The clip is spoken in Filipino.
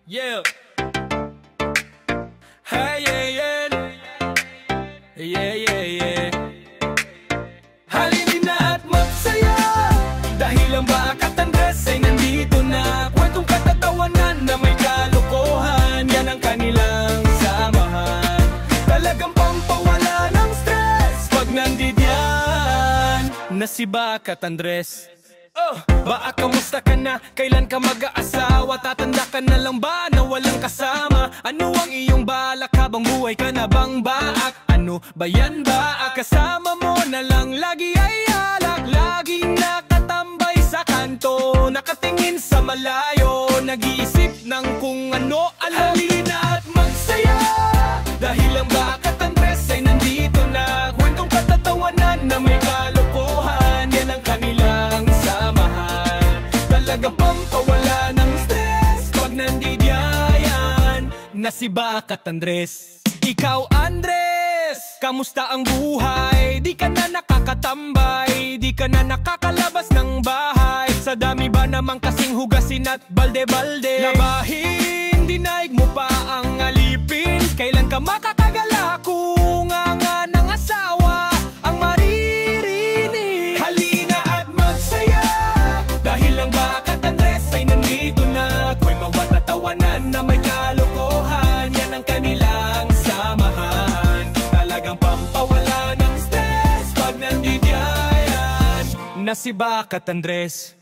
Yeah. Hey, yeah, yeah. Yeah, yeah, yeah. Halinin na at magsaya, dahil ang Bakat Andres ay nandito na. Kwentong katatawanan na may kalokohan, yan ang kanilang samahan. Talagang pampawala ng stress pag nandidyan na si Bakat Andres. Baak, kamusta ka na? Kailan ka mag-aasawa? Tatanda ka na lang ba na walang kasama? Ano ang iyong balak habang buhay ka na bang Baak? Ano ba yan Baak? Kasama mo na lang lagi ay alak, laging nakatambay sa kanto, nakatingin sa malayo, nag-iisip ng kung ano. Halina at magsaya, dahil ang Bakat Andres ay nandito na. Kwentong katatawanan na may kalokohan, yan ang kanilang samahan. Talagang pampawala ng stress pag nandidiyan na si Bakat Andres. Ikaw Andres, kamusta ang buhay? Di ka na nakakatambay, di ka na nakakalabas ng bahay. Sa dami ba naman kasing hugasin at balde-balde? Labahin, dinaig mo pa ang alipin. Kailan ka makakagala kung nga ng asawa ang maririnig? Halina at magsaya, dahil ang Bakat Andres ay nandito na. Ako'y mawatatawanan na may kalokohan, yan ang kanilang samahan. Talagang pampawala ng stress pag nandidiyan na si Bakat Andres.